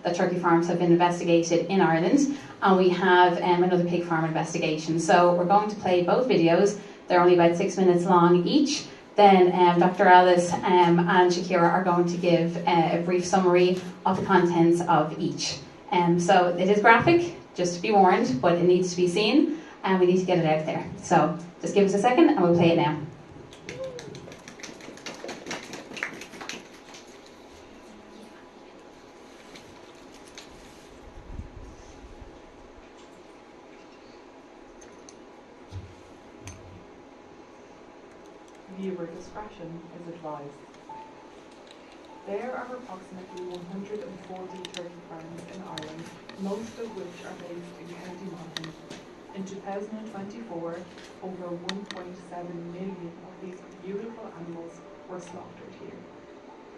that turkey farms have been investigated in Ireland, and we have another pig farm investigation. So we're going to play both videos. They're only about 6 minutes long each. Then Dr. Alice and Shakira are going to give a brief summary of the contents of each. So it is graphic, just to be warned, but it needs to be seen, and we need to get it out there. So just give us a second and we'll play it now. Viewer discretion is advised. There are approximately 140 turkey farms in Ireland, most of which are based in County Monaghan. In 2024, over 1.7 million of these beautiful animals were slaughtered here.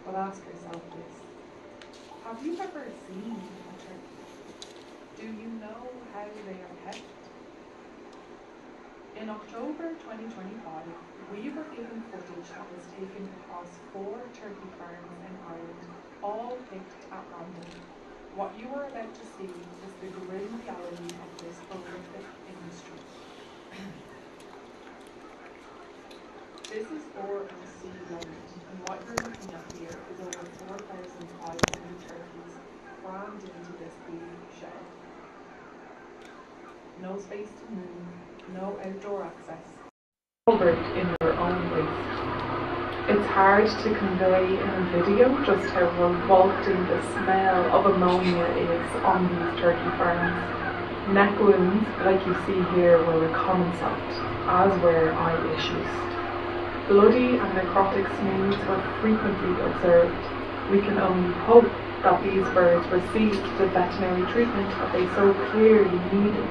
But ask yourself this: have you ever seen a turkey? Do you know how they are kept? In October 2025, we were given footage that was taken across 4 turkey farms in Ireland, all picked at random. What you are about to see is the grim reality of this horrific industry. This is 4C land, and what you're looking at here is over 4,500 turkeys crammed into this big shed. No space to move, no outdoor access. Covered in your own waste. It's hard to convey in a video just how revolting the smell of ammonia is on these turkey farms. Neck wounds, like you see here, were a common sight, as were eye issues. Bloody and necrotic snoods were frequently observed. We can only hope that these birds received the veterinary treatment that they so clearly needed.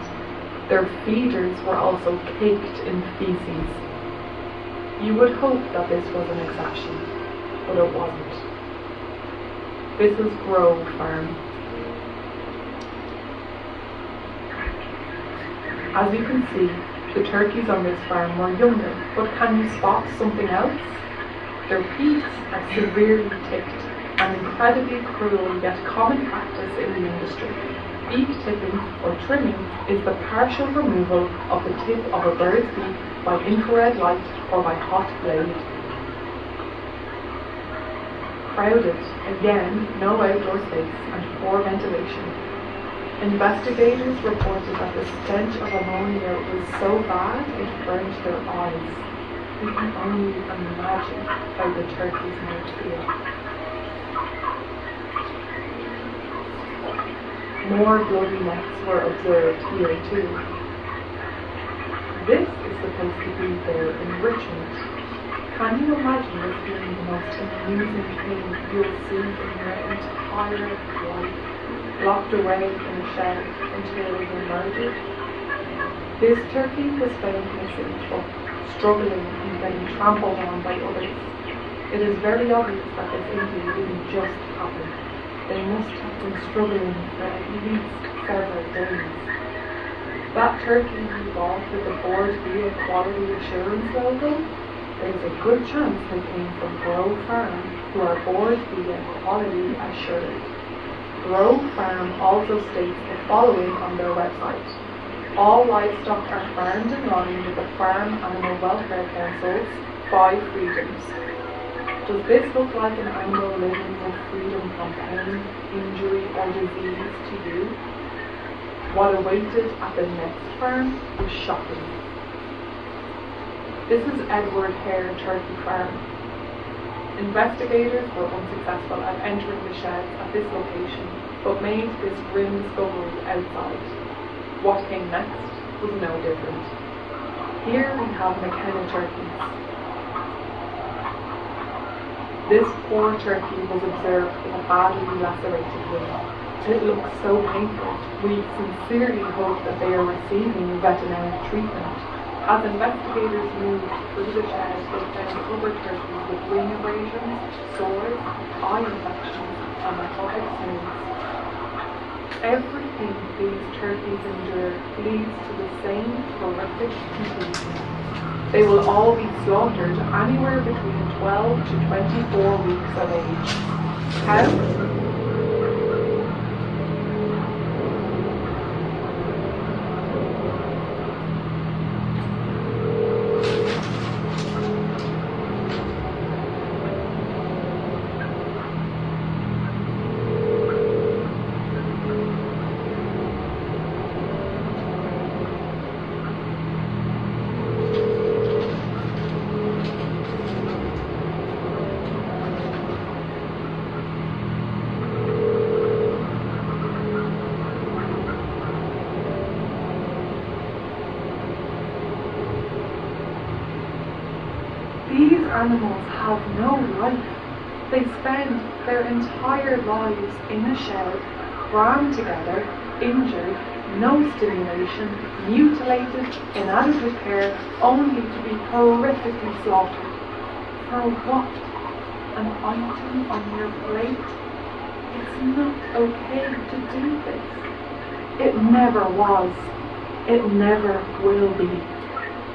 Their feeders were also caked in feces. You would hope that this was an exception, but it wasn't. This is Grove Farm. As you can see, the turkeys on this farm were younger, but can you spot something else? Their beaks are severely tipped, an incredibly cruel yet common practice in the industry. Beak tipping, or trimming, is the partial removal of the tip of a bird's beak by infrared light or by hot blade. Crowded, again, no outdoor space and poor ventilation. Investigators reported that the stench of ammonia was so bad it burned their eyes. We can only imagine how the turkeys might feel. More bloody necks were observed here too. This is supposed to be their enrichment. Can you imagine this being the most amusing thing you'll see in your entire life, locked away in a shed until you're murdered? This turkey was found missing, but struggling and getting trampled on by others. It is very obvious that this injury didn't just happen. They must have been struggling for at least several days. That turkey you bought with the Board Via Quality Assurance logo, there's a good chance they came from Grove Farm, who are Board Via Quality Assured. Grove Farm also states the following on their website: all livestock are farmed in line with the Farm Animal Welfare Council's 5 freedoms. Does this look like an animal living with freedom from pain, injury or disease to you? What awaited at the next farm was shocking. This is Edward Hare Turkey Farm. Investigators were unsuccessful at entering the sheds at this location, but made this grim discovery outside. What came next was no different. Here we have McKenna turkeys. This poor turkey was observed with a badly lacerated wing. It looks so painful. We sincerely hope that they are receiving veterinary treatment. As investigators moved through the shed, they found other turkeys with wing abrasions, sores, eye infections, and necrotic snoods. Everything these turkeys endure leads to the same horrific conclusion. They will all be slaughtered anywhere between 12 to 24 weeks of age. How? These animals have no life. They spend their entire lives in a shed, crammed together, injured, no stimulation, mutilated, inadequate care, only to be horrifically slaughtered. For what? An item on your plate? It's not okay to do this. It never was. It never will be.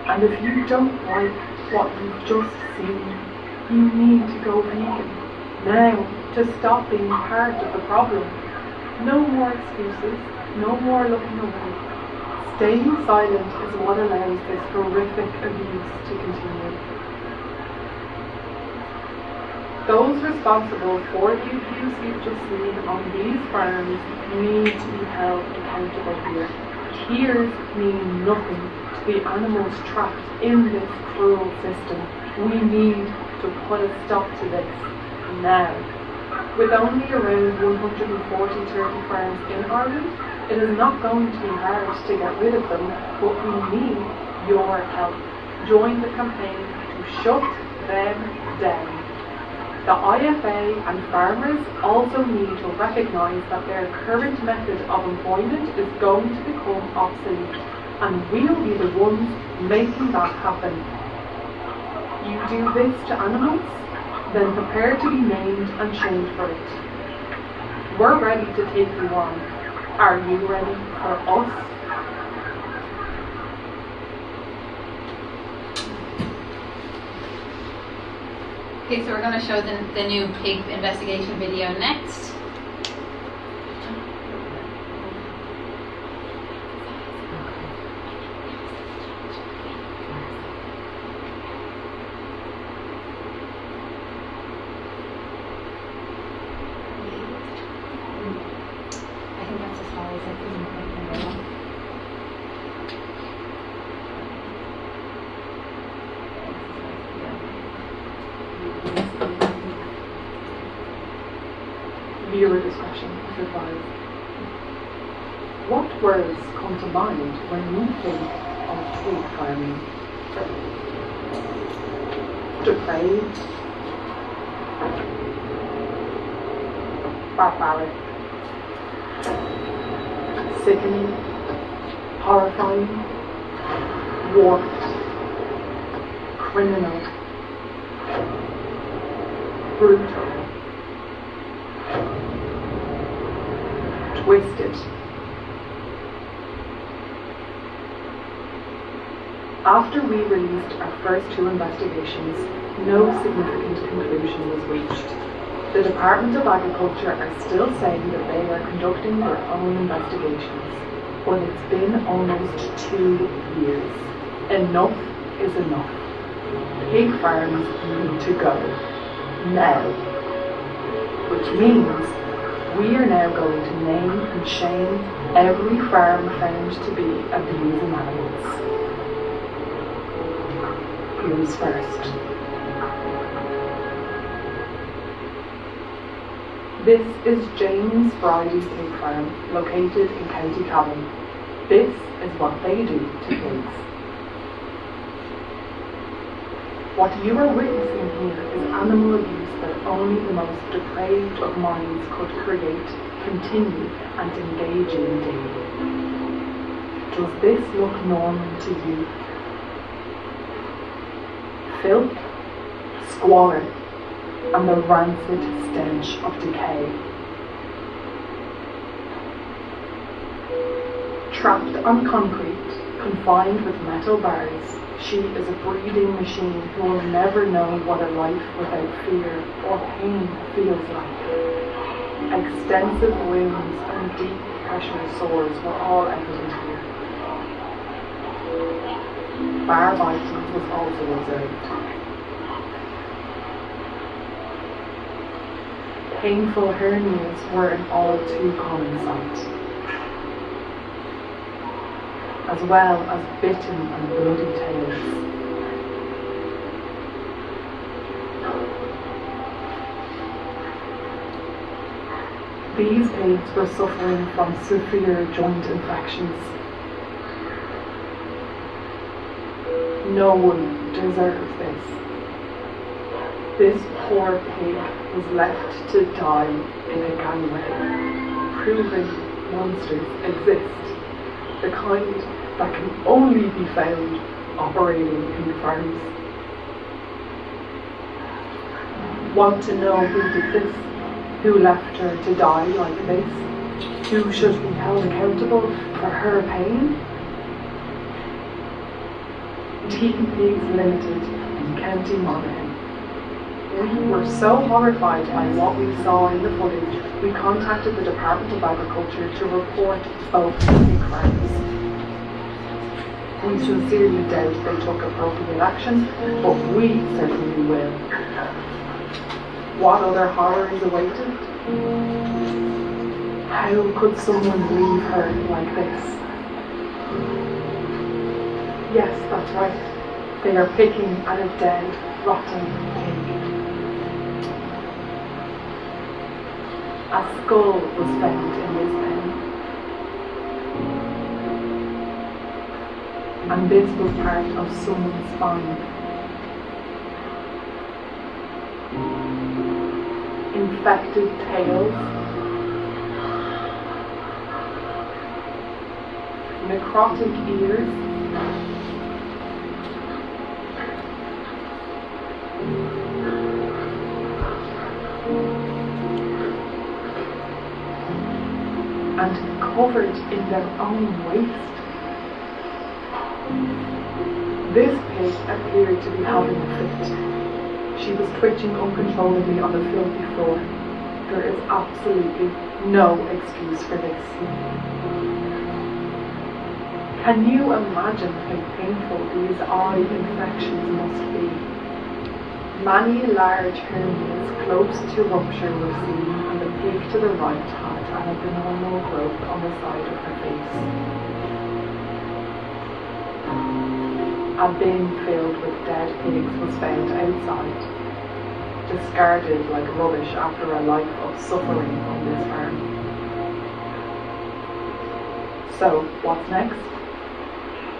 And if you don't like what you've just seen, you need to go vegan now to stop being part of the problem. No more excuses, no more looking away. Staying silent is what allows this horrific abuse to continue. Those responsible for the abuse you've just seen on these farms need to be held accountable here. Tears mean nothing to the animals trapped in this cruel system. We need to put a stop to this now. With only around 140 turkey farms in Ireland, it is not going to be hard to get rid of them, but we need your help. Join the campaign to shut them down. The IFA and farmers also need to recognise that their current method of employment is going to become obsolete, and we'll be the ones making that happen. You do this to animals, then prepare to be named and shamed for it. We're ready to take you on. Are you ready for us? Okay, so we're going to show the new pig investigation video next. I think that's as far as I can go. Viewer discretion is advised. What words come to mind when you think of pig farming? Depraved, barbaric, sickening, horrifying, warped, criminal, brutal, twisted. After we released our first two investigations, no significant conclusion was reached. The Department of Agriculture are still saying that they are conducting their own investigations, but it's been almost 2 years. Enough is enough. Pig farms need to go. Now. Which means we are now going to name and shame every farm found to be abusing animals. Who's first? This is James Bridie's pig farm, located in County Cavan. This is what they do to pigs. What you are witnessing here is animal abuse that only the most depraved of minds could create, continue, and engage in daily. Does this look normal to you? Filth, squalor, and the rancid stench of decay. Trapped on concrete, confined with metal bars, she is a breeding machine who will never know what a life without fear or pain feels like. Extensive wounds and deep pressure sores were all evident here. Bar biting was also observed. Painful hernias were an all too common sight, as well as bitten and bloody tails. These pigs were suffering from severe joint infections. No one deserves this. This poor pig was left to die in a gangway, proving monsters exist, the kind that can only be found operating pig farms. Want to know who did this? Who left her to die like this? Who should be held accountable for her pain? Keeping Pigs Limited in County Monaghan. We were so horrified by what we saw in the footage, we contacted the Department of Agriculture to report both pig farms. We sincerely doubt they took appropriate action, but we certainly will. What other horrors awaited? How could someone leave her like this? Yes, that's right. They are picking at a dead, rotten pig. A skull was found in this pen. And this was part of someone's spine. Infected tails. Necrotic ears. And covered in their own waste. This pig appeared to be having a fit. She was twitching uncontrollably on the filthy floor. There is absolutely no excuse for this. Can you imagine how painful these eye infections must be? Many large hernias close to rupture were seen, and the pig to the right had an abnormal growth on the side of her face. A bin filled with dead pigs was found outside, discarded like rubbish after a life of suffering on this farm. So, what's next?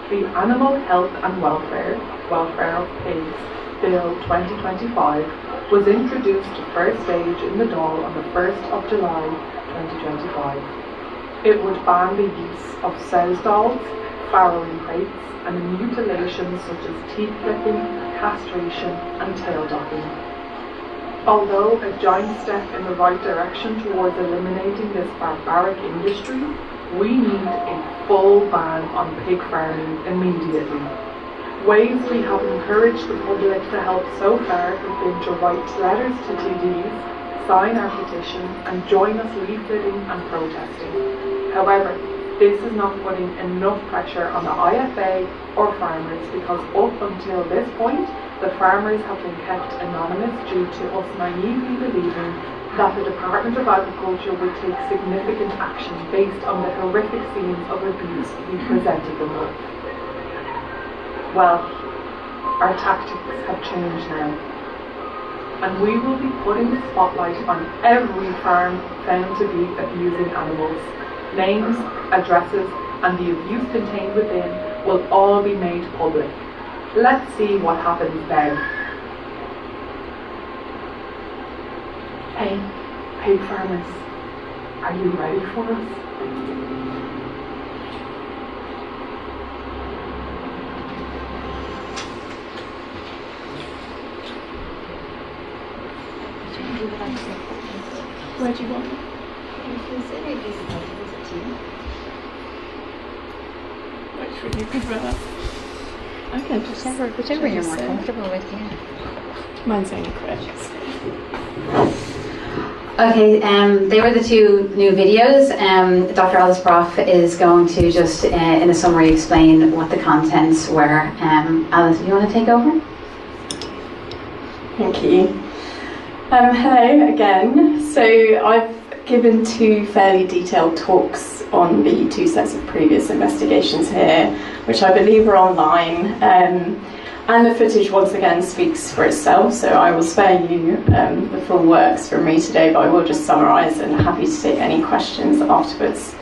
The Animal Health and Welfare of Pigs Bill 2025 was introduced to first stage in the Dáil on the 1st of July 2025. It would ban the use of sowstalls, farrowing crates, and mutilations such as teeth clipping, castration, and tail docking. Although a giant step in the right direction towards eliminating this barbaric industry, we need a full ban on pig farming immediately. Ways we have encouraged the public to help so far have been to write letters to TDs, sign our petition, and join us leafleting and protesting. However, this is not putting enough pressure on the IFA or farmers, because up until this point, the farmers have been kept anonymous due to us naively believing that the Department of Agriculture would take significant action based on the horrific scenes of abuse we presented them with. Well, our tactics have changed now, and we will be putting the spotlight on every farm found to be abusing animals. Names, addresses, and the abuse contained within will all be made public. Let's see what happens now. Hey, pig farmers, are you ready for us? Where do you want it? Which would you prefer? Okay, whichever you're more comfortable with, yeah. Mine's saying Chris. Okay, they were the two new videos. Dr. Alice Brough is going to just, in a summary, explain what the contents were. Alice, do you want to take over? Thank you. Hello again. So I've given two fairly detailed talks on the two sets of previous investigations here, which I believe are online. And the footage once again speaks for itself, so I will spare you the full works from me today, but I will just summarise and happy to take any questions afterwards.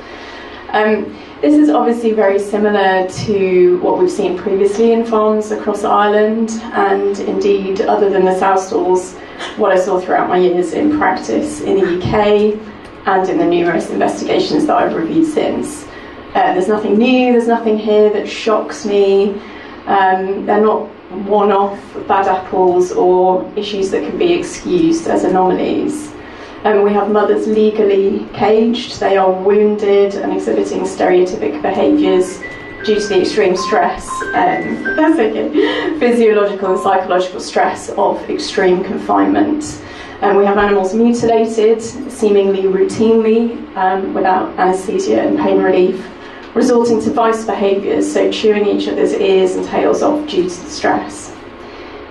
This is obviously very similar to what we've seen previously in farms across Ireland, and indeed, other than the sow stalls, what I saw throughout my years in practice in the UK and in the numerous investigations that I've reviewed since. There's nothing new, there's nothing here that shocks me. They're not one-off bad apples or issues that can be excused as anomalies. We have mothers legally caged, they are wounded and exhibiting stereotypic behaviours due to the extreme stress, physiological and psychological stress of extreme confinement. We have animals mutilated, seemingly routinely, without anaesthesia and pain relief, resulting to vice behaviours, so chewing each other's ears and tails off due to the stress.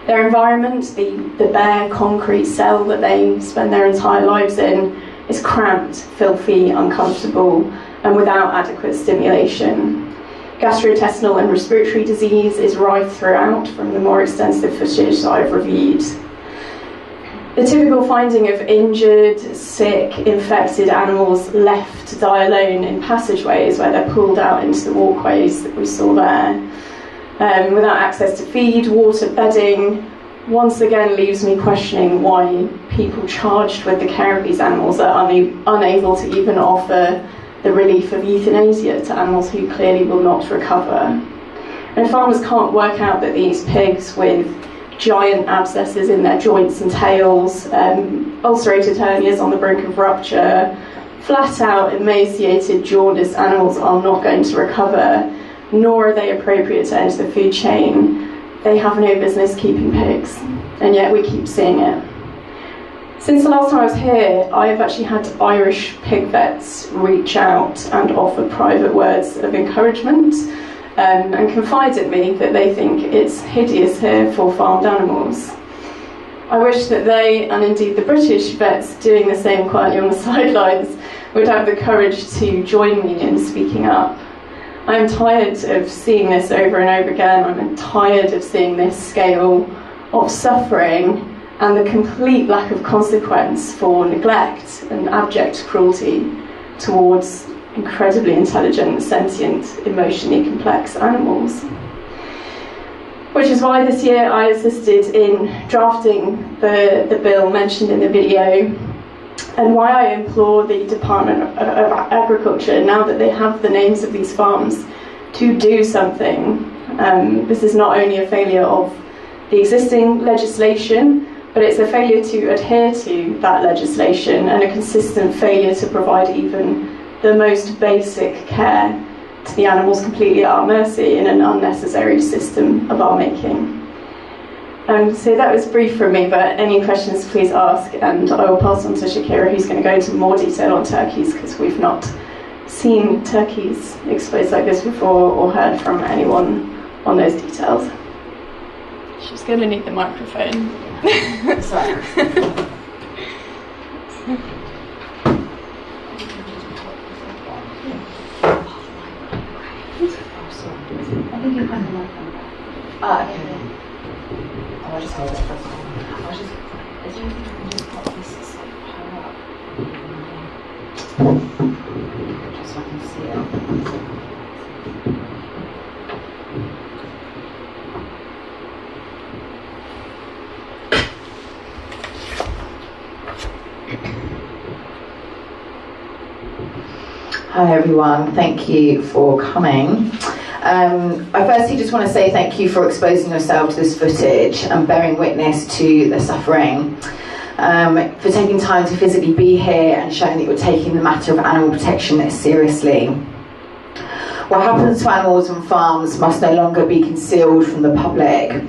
Their environment, the bare concrete cell that they spend their entire lives in, is cramped, filthy, uncomfortable, and without adequate stimulation. Gastrointestinal and respiratory disease is rife throughout from the more extensive footage that I've reviewed. The typical finding of injured, sick, infected animals left to die alone in passageways where they're pulled out into the walkways that we saw there, without access to feed, water, bedding, once again leaves me questioning why people charged with the care of these animals are unable to even offer the relief of euthanasia to animals who clearly will not recover. And farmers can't work out that these pigs with giant abscesses in their joints and tails, ulcerated hernias on the brink of rupture, flat out, emaciated, jaundiced animals are not going to recover, nor are they appropriate to enter the food chain. They have no business keeping pigs, and yet we keep seeing it. Since the last time I was here, I have actually had Irish pig vets reach out and offer private words of encouragement, and confide in me that they think it's hideous here for farmed animals. I wish that they, and indeed the British vets doing the same quietly on the sidelines, would have the courage to join me in speaking up. I am tired of seeing this over and over again. I'm tired of seeing this scale of suffering and the complete lack of consequence for neglect and abject cruelty towards incredibly intelligent, sentient, emotionally complex animals. Which is why this year I assisted in drafting the bill mentioned in the video, and why I implore the Department of Agriculture, now that they have the names of these farms, to do something. This is not only a failure of the existing legislation, but it's a failure to adhere to that legislation and a consistent failure to provide even the most basic care to the animals completely at our mercy in an unnecessary system of our making. So that was brief from me, but any questions please ask, and I will pass on to Shakira, who's going to go into more detail on turkeys, because we've not seen turkeys exposed like this before or heard from anyone on those details. She's going to need the microphone. Sorry. I think you have the microphone. Okay. I'll just hold it for a second. Is there anything you can just pop this higher up? Just so I can see it. Hi everyone, thank you for coming. I firstly just want to say thank you for exposing yourself to this footage and bearing witness to the suffering, for taking time to physically be here and showing that you're taking the matter of animal protection seriously. What happens to animals on farms must no longer be concealed from the public.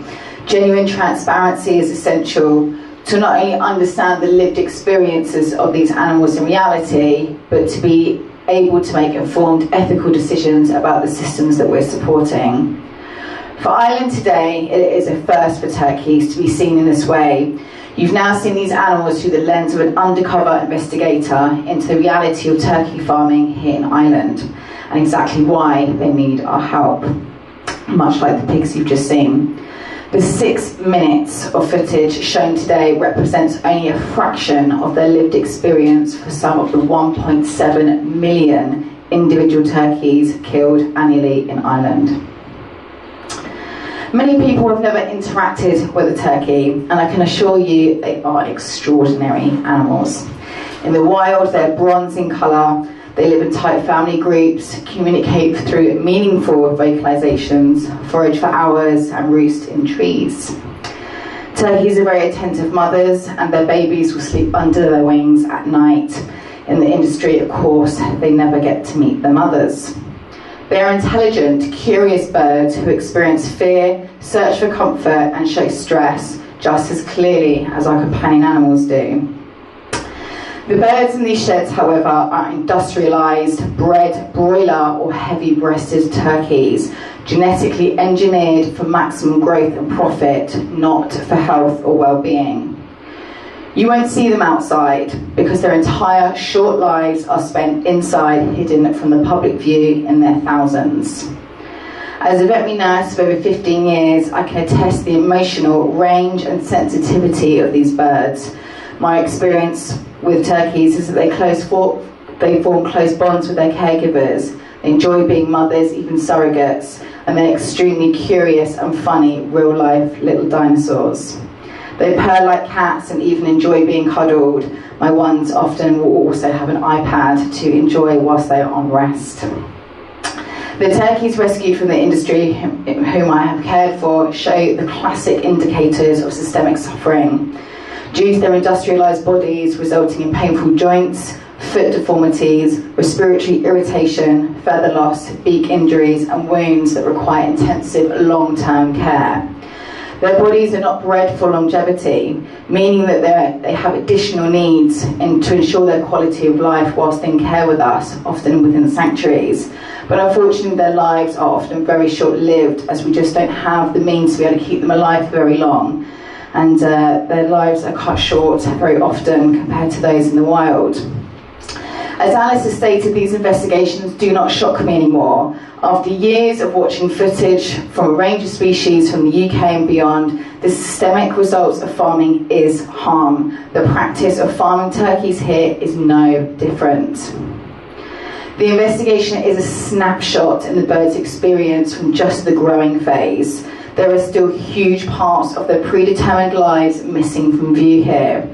Genuine transparency is essential to not only understand the lived experiences of these animals in reality, but to be able to make informed ethical decisions about the systems that we're supporting. For Ireland today, it is a first for turkeys to be seen in this way. You've now seen these animals through the lens of an undercover investigator into the reality of turkey farming here in Ireland, and exactly why they need our help, much like the pigs you've just seen. The 6 minutes of footage shown today represents only a fraction of their lived experience for some of the 1.7 million individual turkeys killed annually in Ireland. Many people have never interacted with a turkey, and I can assure you they are extraordinary animals. In the wild, they're bronze in colour, they live in tight family groups, communicate through meaningful vocalizations, forage for hours, and roost in trees. Turkeys are very attentive mothers, and their babies will sleep under their wings at night. In the industry, of course, they never get to meet their mothers. They are intelligent, curious birds who experience fear, search for comfort, and show stress just as clearly as our companion animals do. The birds in these sheds, however, are industrialised, bred broiler or heavy-breasted turkeys, genetically engineered for maximum growth and profit, not for health or well-being. You won't see them outside because their entire short lives are spent inside, hidden from the public view in their thousands. As a veterinary nurse for over 15 years, I can attest to the emotional range and sensitivity of these birds. My experience with turkeys is that they form close bonds with their caregivers. They enjoy being mothers, even surrogates, and they're extremely curious and funny, real-life little dinosaurs. They purr like cats and even enjoy being cuddled. My ones often will also have an iPad to enjoy whilst they are on rest. The turkeys rescued from the industry, whom I have cared for, show the classic indicators of systemic suffering. Due to their industrialised bodies resulting in painful joints, foot deformities, respiratory irritation, feather loss, beak injuries and wounds that require intensive long-term care. Their bodies are not bred for longevity, meaning that they have additional needs to ensure their quality of life whilst in care with us, often within sanctuaries. But unfortunately their lives are often very short-lived, as we just don't have the means to be able to keep them alive for very long. And their lives are cut short very often compared to those in the wild. As Alice has stated, these investigations do not shock me anymore. After years of watching footage from a range of species from the UK and beyond, the systemic results of farming is harm. The practice of farming turkeys here is no different. The investigation is a snapshot in the bird's experience from just the growing phase. There are still huge parts of their predetermined lives missing from view here.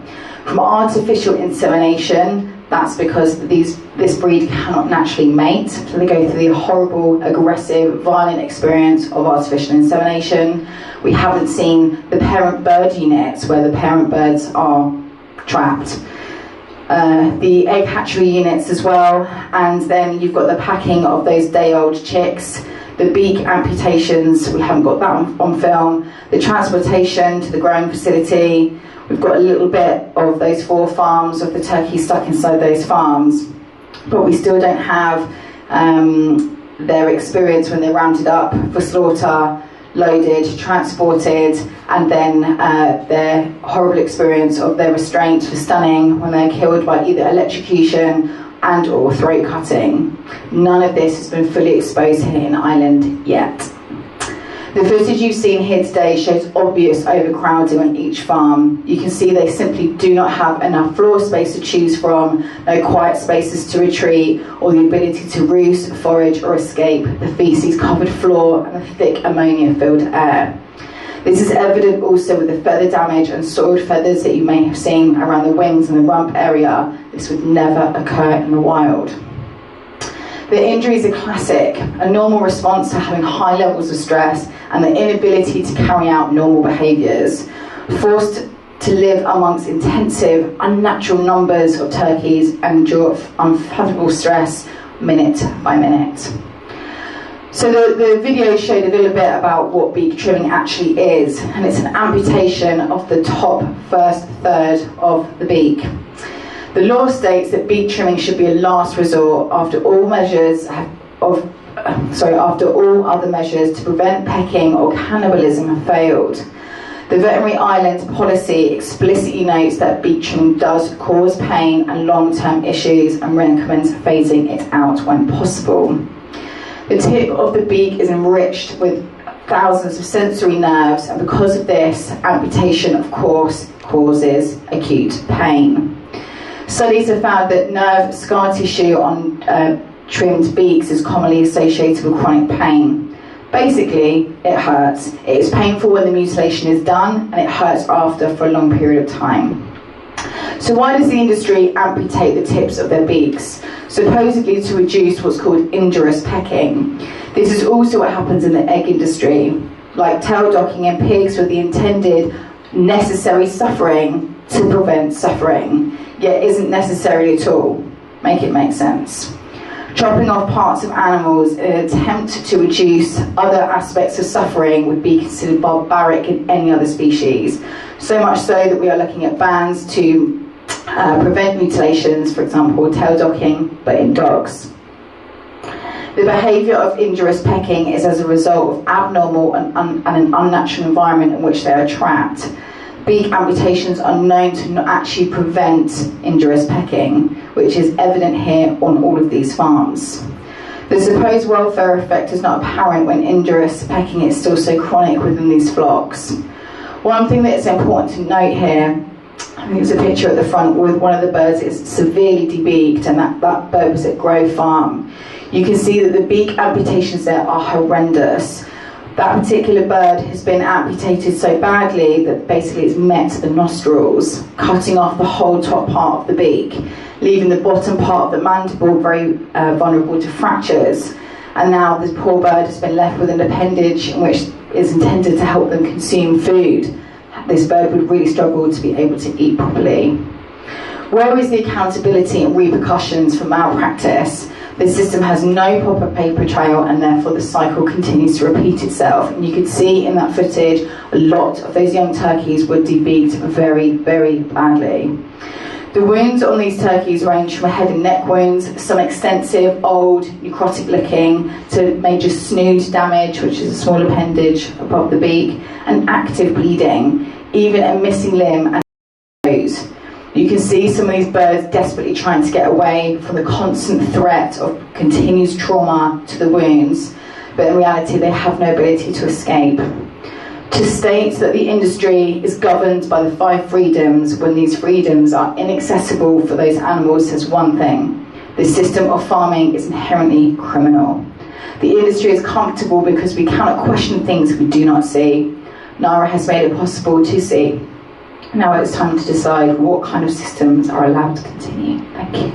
From artificial insemination, that's because this breed cannot naturally mate, so they go through the horrible, aggressive, violent experience of artificial insemination. We haven't seen the parent bird units where the parent birds are trapped. The egg hatchery units as well, and then you've got the packing of those day-old chicks, the beak amputations, we haven't got that on film, the transportation to the growing facility. We've got a little bit of those 4 farms of the turkeys stuck inside those farms, but we still don't have their experience when they're rounded up for slaughter, loaded, transported, and then their horrible experience of their restraint for stunning when they're killed by either electrocution and or throat cutting. None of this has been fully exposed here in Ireland yet. The footage you've seen here today shows obvious overcrowding on each farm. You can see they simply do not have enough floor space to choose from, no quiet spaces to retreat, or the ability to roost, forage or escape the feces-covered floor and the thick ammonia-filled air. This is evident also with the feather damage and soiled feathers that you may have seen around the wings and the rump area. This would never occur in the wild. The injuries are classic, a normal response to having high levels of stress and the inability to carry out normal behaviours. Forced to live amongst intensive, unnatural numbers of turkeys and endure unfathomable stress minute by minute. So the video showed a little bit about what beak trimming actually is, and it's an amputation of the top first third of the beak. The law states that beak trimming should be a last resort after all other measures to prevent pecking or cannibalism have failed. The Veterinary Ireland policy explicitly notes that beak trimming does cause pain and long-term issues and recommends phasing it out when possible. The tip of the beak is enriched with thousands of sensory nerves, and because of this, amputation of course causes acute pain. Studies have found that nerve scar tissue on trimmed beaks is commonly associated with chronic pain. Basically, it hurts. It is painful when the mutilation is done, and it hurts after for a long period of time. So why does the industry amputate the tips of their beaks? Supposedly to reduce what's called injurious pecking. This is also what happens in the egg industry, like tail docking in pigs with the intended necessary suffering to prevent suffering, yet isn't necessary at all. Make it make sense. Chopping off parts of animals in an attempt to reduce other aspects of suffering would be considered barbaric in any other species. So much so that we are looking at bans to prevent mutilations, for example, tail docking, but in dogs. The behaviour of injurious pecking is as a result of abnormal and an unnatural environment in which they are trapped. Beak amputations are known to not actually prevent injurious pecking, which is evident here on all of these farms. The supposed welfare effect is not apparent when injurious pecking is still so chronic within these flocks. One thing that is important to note here, I think it's a picture at the front with one of the birds is severely debeaked, and that bird was at Grove Farm. You can see that the beak amputations there are horrendous. That particular bird has been amputated so badly that basically it's met the nostrils, cutting off the whole top part of the beak, leaving the bottom part of the mandible very vulnerable to fractures. And now this poor bird has been left with an appendage which is intended to help them consume food. This bird would really struggle to be able to eat properly. Where is the accountability and repercussions for malpractice? The system has no proper paper trail, and therefore the cycle continues to repeat itself. And you could see in that footage a lot of those young turkeys were debeaked very, very badly. The wounds on these turkeys range from head and neck wounds, some extensive, old, necrotic looking, to major snood damage, which is a small appendage above the beak, and active bleeding, even a missing limb and nose. You can see some of these birds desperately trying to get away from the constant threat of continuous trauma to the wounds, but in reality they have no ability to escape. To state that the industry is governed by the 5 freedoms when these freedoms are inaccessible for those animals says one thing: the system of farming is inherently criminal. The industry is comfortable because we cannot question things we do not see. NARA has made it possible to see. Now it's time to decide what kind of systems are allowed to continue. Thank you.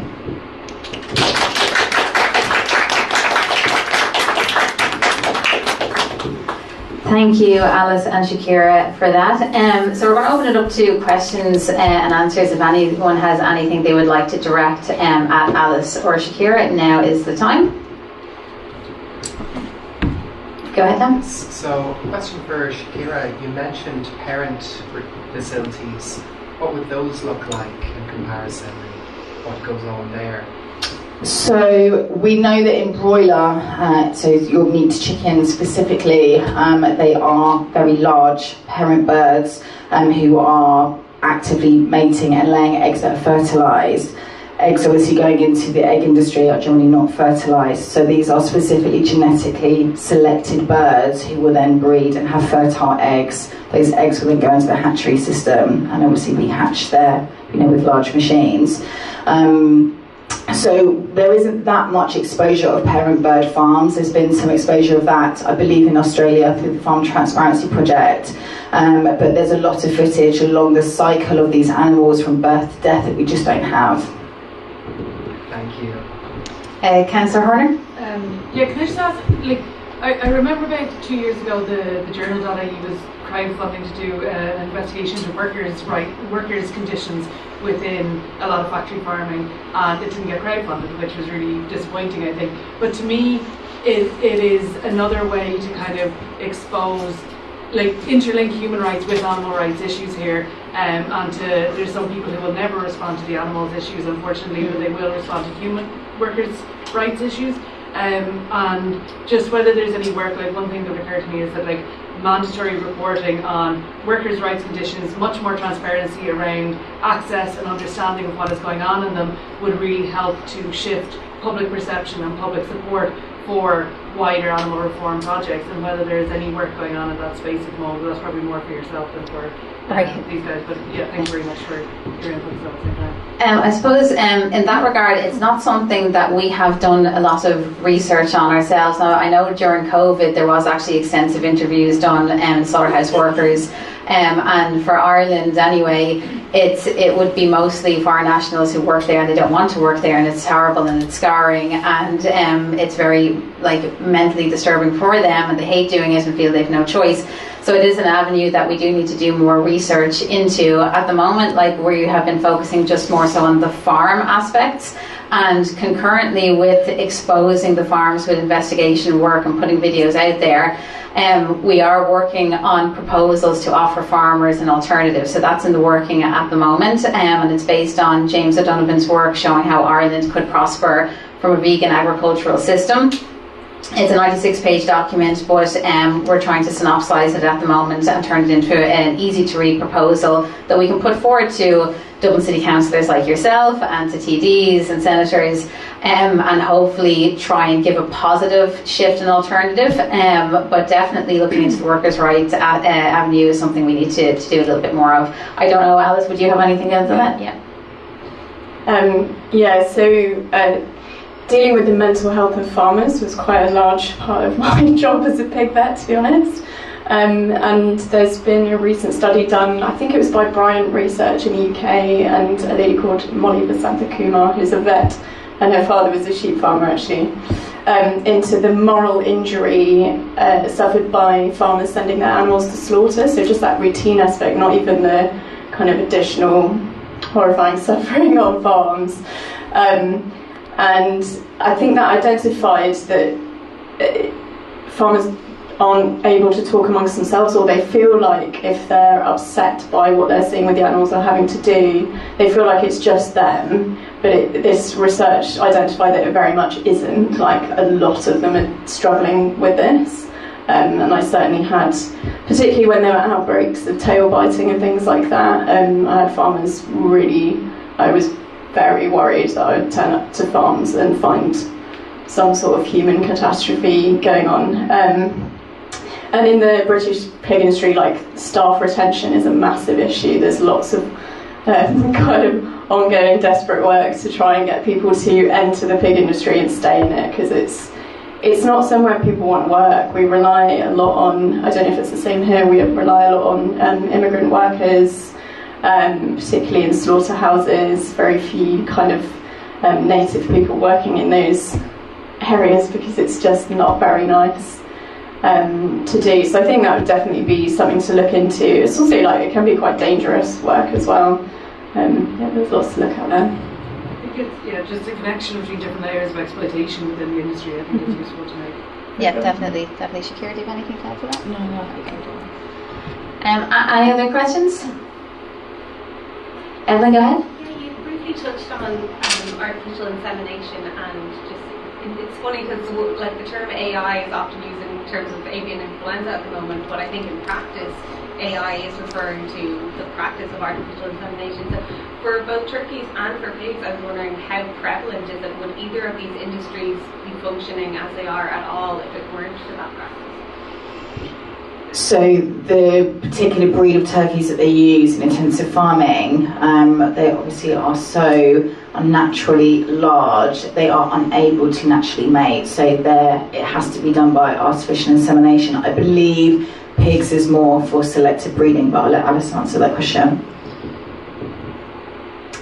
Thank you, Alice and Shakira, for that. So we're going to open it up to questions and answers. If anyone has anything they would like to direct at Alice or Shakira, now is the time. Go ahead, Dan. So, question for Shakira. You mentioned parent facilities. What would those look like in comparison? What goes on there? So we know that in broiler, so your meat chicken specifically, they are very large parent birds who are actively mating and laying eggs that are fertilised. Eggs obviously going into the egg industry are generally not fertilised, so these are specifically genetically selected birds who will then breed and have fertile eggs. Those eggs will then go into the hatchery system and obviously be hatched there, with large machines. So there isn't that much exposure of parent bird farms. There's been some exposure of that, I believe, in Australia through the Farm Transparency Project. But there's a lot of footage along the cycle of these animals from birth to death that we just don't have. Thank you. Councillor Horner? Yeah, can I just ask, I remember about 2 years ago the journal.ie was crowdfunding to do an investigation into workers' conditions within a lot of factory farming, and it didn't get crowdfunded, which was really disappointing, I think. But to me, it is another way to kind of expose, interlink human rights with animal rights issues here, and there's some people who will never respond to the animals issues, unfortunately, but they will respond to human workers' rights issues. And just whether there's any work, one thing that would occur to me is that mandatory reporting on workers' rights conditions, much more transparency around access and understanding of what is going on in them would really help to shift public perception and public support for wider animal reform projects, and whether there's any work going on in that space at the moment. But that's probably more for yourself than for these guys. But yeah, thanks very much for your input at the same time. I suppose in that regard, it's not something that we have done a lot of research on ourselves. Now, I know during COVID there was actually extensive interviews done slaughterhouse workers, and for Ireland anyway, it would be mostly foreign nationals who work there and they don't want to work there, and it's horrible and it's scarring, and it's very mentally disturbing for them, and they hate doing it and feel they've no choice. So it is an avenue that we do need to do more research into. At the moment, we have been focusing just more so on the farm aspects, and concurrently with exposing the farms with investigation work and putting videos out there, we are working on proposals to offer farmers an alternative. So that's in the working at the moment, and it's based on James O'Donovan's work showing how Ireland could prosper from a vegan agricultural system. It's a 96-page document, but we're trying to synopsise it at the moment and turn it into an easy-to-read proposal that we can put forward to Dublin City Councillors like yourself and to TDs and senators, and hopefully try and give a positive shift and alternative. But definitely looking into the workers' rights avenue is something we need to do a little bit more of. I don't know, Alice, would you have anything else on that? So dealing with the mental health of farmers was quite a large part of my job as a pig vet, to be honest. And there's been a recent study done, I think it was by Bryant Research in the UK, and a lady called Molly Vasantha-Kumar, who's a vet, and her father was a sheep farmer actually, into the moral injury suffered by farmers sending their animals to slaughter. So just that routine aspect, not even the kind of additional horrifying suffering on farms. And I think that identified that farmers aren't able to talk amongst themselves, or they feel like if they're upset by what they're seeing with the animals they're having to do, they feel like it's just them. But this research identified that it very much isn't. A lot of them are struggling with this. And I certainly had, particularly when there were outbreaks of tail biting and things like that, I had farmers I was very worried that I would turn up to farms and find some sort of human catastrophe going on. And in the British pig industry, staff retention is a massive issue. There's lots of kind of ongoing desperate work to try and get people to enter the pig industry and stay in it, because it's not somewhere people want to work. We rely a lot on, I don't know if it's the same here, we rely a lot on immigrant workers, particularly in slaughterhouses. Very few kind of native people working in those areas, because it's just not very nice to do. So I think that would definitely be something to look into. It's also it can be quite dangerous work as well. There's lots to look at there. I think it's just a connection between different layers of exploitation within the industry. I think it's useful to make. Yeah, definitely. Shakira, do you have anything to add to that? No, I think I don't. Any other questions? Evelyn, go ahead. Yeah, you briefly touched on artificial insemination, and it's funny because the term AI is often used in terms of avian influenza at the moment, but I think in practice AI is referring to the practice of artificial insemination. So for both turkeys and for pigs, I was wondering how prevalent is it? Would either of these industries be functioning as they are at all if it weren't for that practice? So the particular breed of turkeys that they use in intensive farming, they obviously are so unnaturally large, they are unable to naturally mate. So it has to be done by artificial insemination. I believe pigs is more for selective breeding, but I'll let Alice answer that question.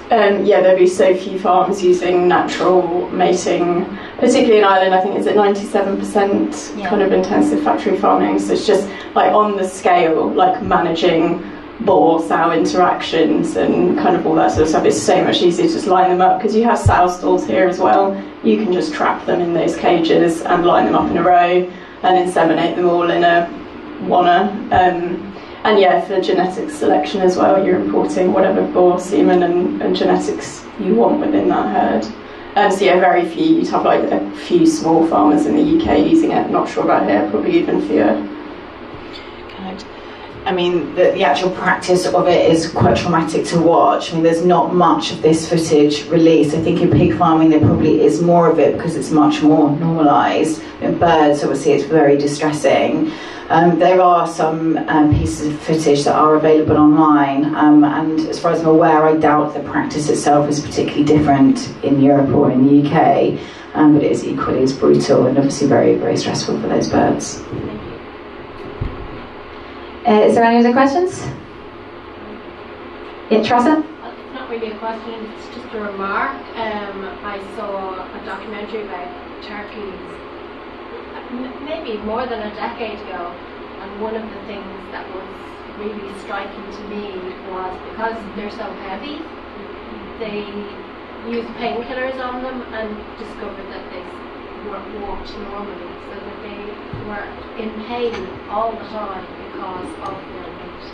There'd be so few farms using natural mating, particularly in Ireland. I think it's at 97% kind of intensive factory farming. So it's just on the scale, managing boar-sow interactions and kind of all that sort of stuff. It's so much easier to just line them up, because you have sow stalls here as well. You can just trap them in those cages and line them up in a row and inseminate them all in a wanna. And for genetic selection as well, you're importing whatever boar semen and genetics you want within that herd. Very few. You'd have a few small farmers in the UK using it. Not sure about here, probably even fewer. I mean, the actual practice of it is quite traumatic to watch. I mean, there's not much of this footage released. I think in pig farming there probably is more of it because it's much more normalised. In birds, obviously, it's very distressing. There are some pieces of footage that are available online, and as far as I'm aware, I doubt the practice itself is particularly different in Europe or in the UK, but it is equally as brutal and obviously very, very stressful for those birds. Is there any other questions? Yeah, Tressa? It's not really a question, it's just a remark. I saw a documentary about turkeys maybe more than a decade ago, and one of the things that was really striking to me was because they're so heavy, they used painkillers on them and discovered that they walked normally, so that they were in pain all the time because of the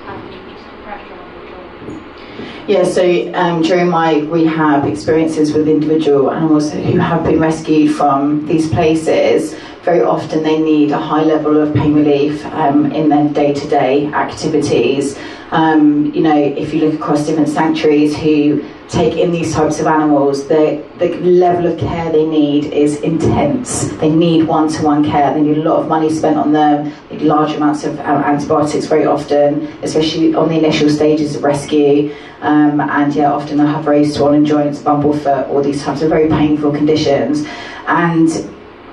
having pressure on the joints. Yeah, so during my rehab experiences with individual animals who have been rescued from these places, very often they need a high level of pain relief in their day-to-day activities. You know, if you look across different sanctuaries who take in these types of animals, the level of care they need is intense. They need one-to-one care. They need a lot of money spent on them. They need large amounts of antibiotics very often, especially on the initial stages of rescue. And yeah, often they'll have very swollen joints, bumblefoot, all these types of very painful conditions. And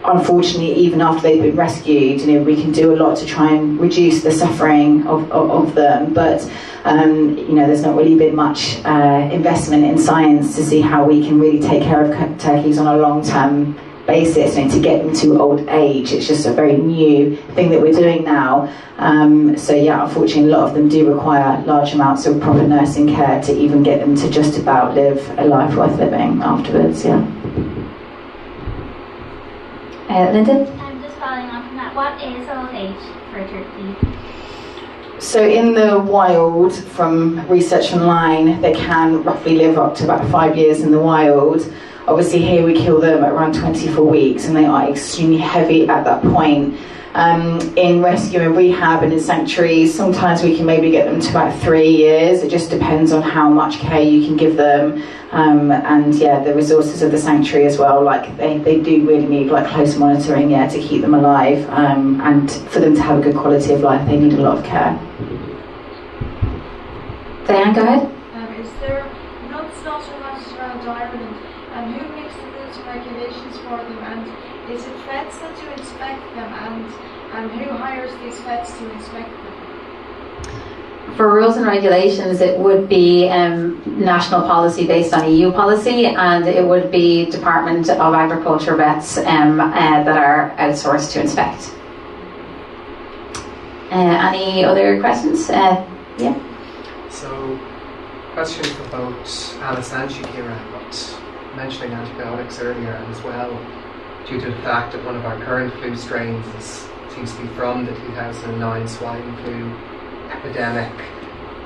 unfortunately, even after they've been rescued, you know, we can do a lot to try and reduce the suffering of them, but you know, there's not really been much investment in science to see how we can really take care of turkeys on a long-term basis, and to get them to old age. It's just a very new thing that we're doing now. So yeah, unfortunately, a lot of them do require large amounts of proper nursing care to even get them to just about live a life worth living afterwards. Yeah. Lyndon? I'm just following on from that. What is old age for a turkey? So in the wild, from research online, they can roughly live up to about 5 years in the wild. Obviously here we kill them at around 24 weeks, and they are extremely heavy at that point. In rescue and rehab and in sanctuaries, sometimes we can maybe get them to about 3 years. It just depends on how much care you can give them. And yeah, the resources of the sanctuary as well, like they do really need like close monitoring, yeah, to keep them alive, and for them to have a good quality of life, they need a lot of care. Diane, go ahead. Is there no slaughter laws around Ireland, and who makes the rules and regulations for them, and is it vets that do inspect them, and who hires these vets to inspect them? For rules and regulations, it would be national policy based on EU policy, and it would be Department of Agriculture vets that are outsourced to inspect. Any other questions? Yeah. So, question for both Alice and Shakira, but mentioning antibiotics earlier, and as well due to the fact that one of our current flu strains seems to be from the 2009 swine flu epidemic.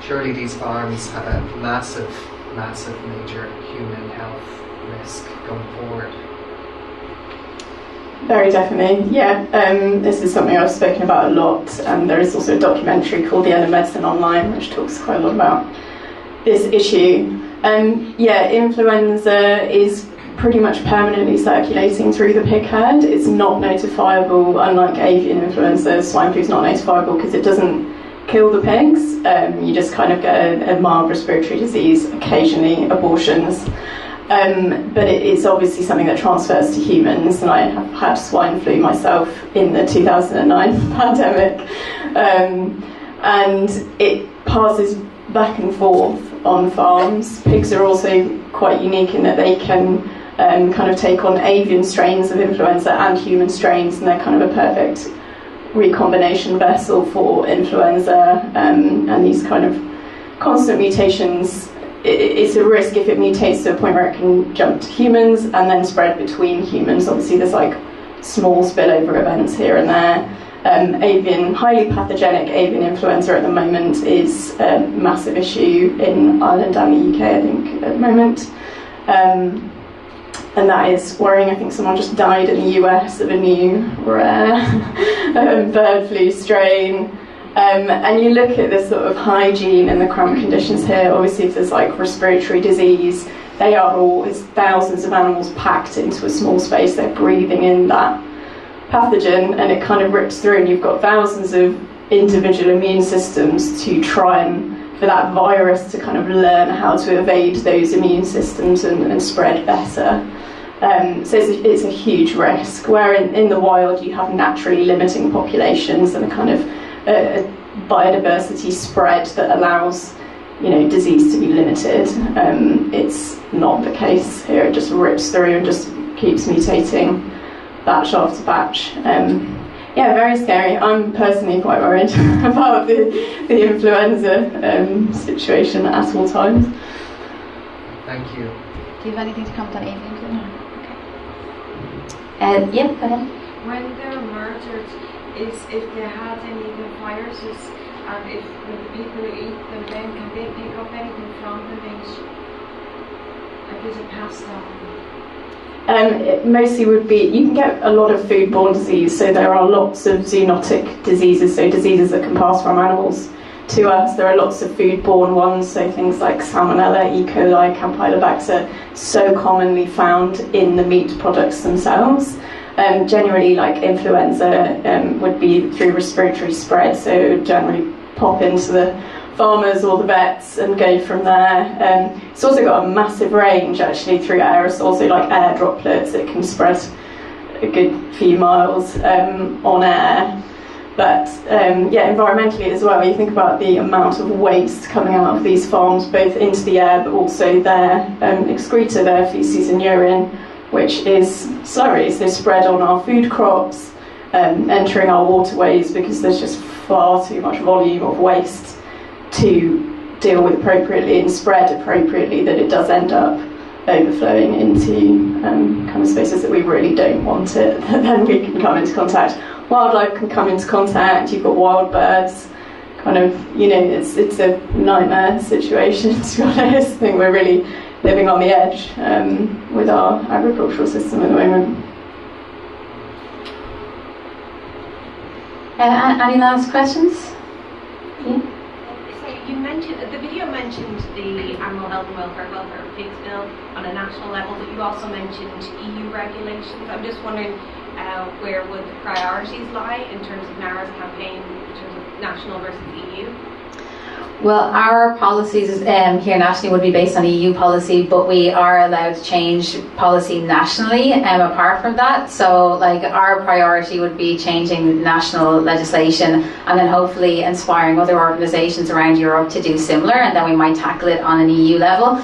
Surely these farms have a massive major human health risk going forward. Very definitely, yeah. This is something I've spoken about a lot, and there is also a documentary called The End of Medicine Online, which talks quite a lot about this issue. Yeah, influenza is pretty much permanently circulating through the pig herd. It's not notifiable, unlike avian influenza. Swine flu is not notifiable because it doesn't kill the pigs. You just kind of get a mild respiratory disease, occasionally abortions. But it's obviously something that transfers to humans, and I have had swine flu myself in the 2009 pandemic. And it passes back and forth on farms. Pigs are also quite unique in that they can kind of take on avian strains of influenza and human strains, and they're kind of a perfect recombination vessel for influenza, and these kind of constant mutations. It's a risk if it mutates to a point where it can jump to humans and then spread between humans. Obviously there's like small spillover events here and there. Highly pathogenic avian influenza at the moment is a massive issue in Ireland and the UK, I think, at the moment. And that is worrying. I think someone just died in the US of a new rare bird flu strain. And you look at the sort of hygiene and the cramped conditions here. Obviously, if there's like respiratory disease, they are always thousands of animals packed into a small space. They're breathing in that pathogen, and it kind of rips through, and you've got thousands of individual immune systems to try and for that virus to kind of learn how to evade those immune systems and spread better. So it's a huge risk, where in the wild you have naturally limiting populations and a kind of a biodiversity spread that allows, you know, disease to be limited. It's not the case here. It just rips through and just keeps mutating batch after batch. Yeah, very scary. I'm personally quite worried about the influenza situation at all times. Thank you. Do you have anything to comment on avian? No. Okay. Yeah, go ahead. When they're murdered, is if they had any of the viruses, and if when the people who eat them, then can they pick up anything from the meat? Like, is it passed on? It mostly would be, you can get a lot of foodborne disease, so there are lots of zoonotic diseases, so diseases that can pass from animals to us. There are lots of foodborne ones, so things like Salmonella, E. coli, Campylobacter, so commonly found in the meat products themselves. Generally, like influenza would be through respiratory spread, so it would generally pop into the farmers or the vets and go from there. It's also got a massive range actually through aerosols, so like air droplets. It can spread a good few miles on air. But yeah, environmentally as well, you think about the amount of waste coming out of these farms, both into the air but also their excreta, their faeces and urine, which is slurry, so spread on our food crops, entering our waterways, because there's just far too much volume of waste to deal with appropriately and spread appropriately, that it does end up overflowing into kind of spaces that we really don't want it. Then we can come into contact. Wildlife can come into contact. You've got wild birds. Kind of, you know, it's a nightmare situation, to be honest. I think we're really living on the edge with our agricultural system at the moment. Any last questions? Yeah. You mentioned, the video mentioned the Animal Health and Welfare of Pigs Bill on a national level, but you also mentioned EU regulations. I'm just wondering where would the priorities lie in terms of NARA's campaign, in terms of national versus EU? Well, our policies here nationally would be based on EU policy, but we are allowed to change policy nationally apart from that. So like our priority would be changing national legislation and then hopefully inspiring other organisations around Europe to do similar, and then we might tackle it on an EU level.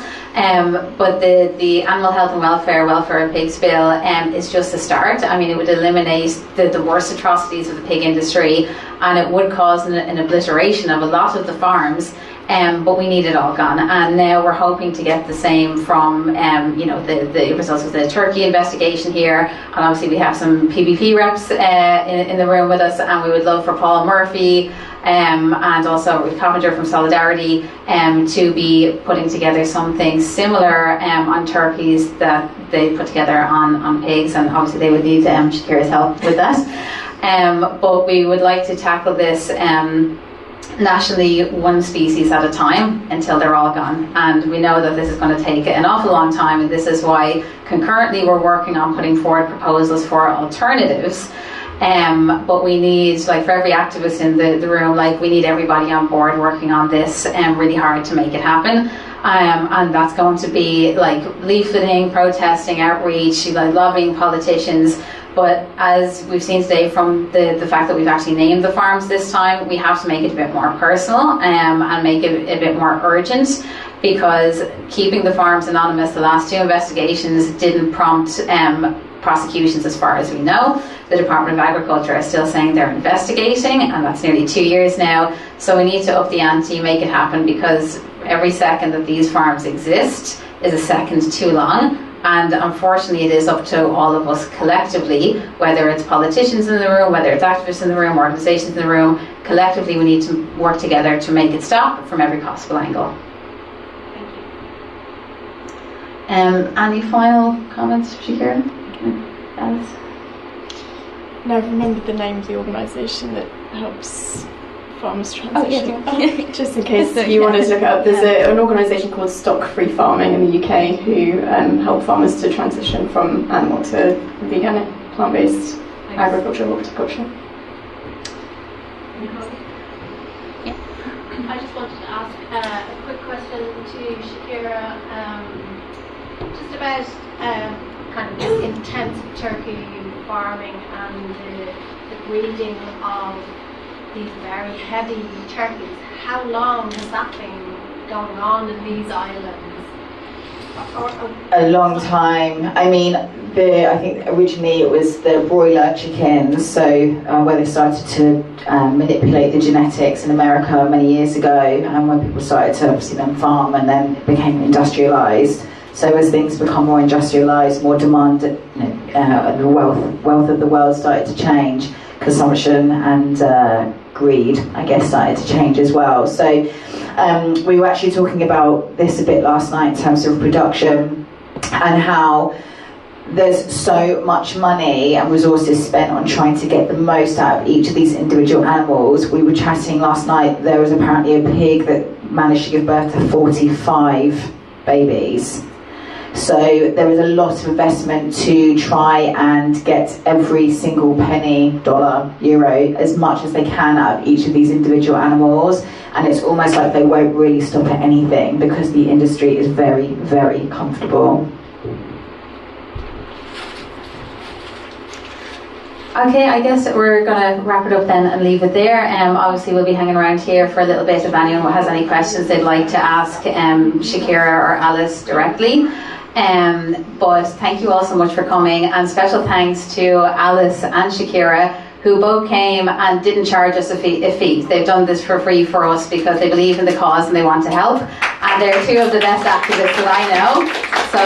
But the Animal Health and Welfare of Pigs Bill is just a start. I mean, it would eliminate the worst atrocities of the pig industry, and it would cause an obliteration of a lot of the farms, but we need it all gone. And now we're hoping to get the same from you know, the results of the Turkey investigation here, and obviously we have some PVP reps in the room with us, and we would love for Paul Murphy and also Ruth Coppinger from Solidarity to be putting together something similar on turkeys that they put together on pigs, and obviously they would need Shakira's help with that. But we would like to tackle this nationally, one species at a time, until they're all gone. And we know that this is going to take an awful long time, and this is why concurrently we're working on putting forward proposals for alternatives. But we need, like for every activist in the room, like we need everybody on board working on this really hard to make it happen. And that's going to be like leafleting, protesting, outreach, like lobbying politicians. But as we've seen today from the fact that we've actually named the farms this time, we have to make it a bit more personal and make it a bit more urgent, because keeping the farms anonymous, the last two investigations didn't prompt prosecutions as far as we know. The Department of Agriculture are still saying they're investigating, and that's nearly 2 years now. So we need to up the ante, make it happen, because every second that these farms exist is a second too long. And unfortunately, it is up to all of us collectively, whether it's politicians in the room, whether it's activists in the room, organisations in the room. Collectively, we need to work together to make it stop from every possible angle. Thank you. Any final comments, Shakira? Alice? No, I've remembered the name of the organisation that helps farmers transition. Just in case you wanted to look it up, there's an organisation called Stock Free Farming in the UK who help farmers to transition from animal to vegan, plant-based agriculture, horticulture. I just wanted to ask a quick question to Shakira, just about kind of this intensive turkey farming and the breeding of these very heavy turkeys. How long has that been going on in these islands? A long time. I mean, I think originally it was the broiler chickens, so where they started to manipulate the genetics in America many years ago, and when people started to obviously then farm, and then it became industrialised. So as things become more industrialised, more demand, the wealth of the world started to change. Consumption and greed, I guess, started to change as well. So we were actually talking about this a bit last night in terms of production and how there's so much money and resources spent on trying to get the most out of each of these individual animals. We were chatting last night, there was apparently a pig that managed to give birth to 45 babies. So there was a lot of investment to try and get every single penny, dollar, euro, as much as they can out of each of these individual animals. And it's almost like they won't really stop at anything because the industry is very, very comfortable. Okay, I guess we're going to wrap it up then and leave it there. Obviously, we'll be hanging around here for a little bit if anyone has any questions they'd like to ask Shakira or Alice directly. But thank you all so much for coming, and special thanks to Alice and Shakira, who both came and didn't charge us a fee. They've done this for free for us because they believe in the cause and they want to help, and they're two of the best activists that I know. So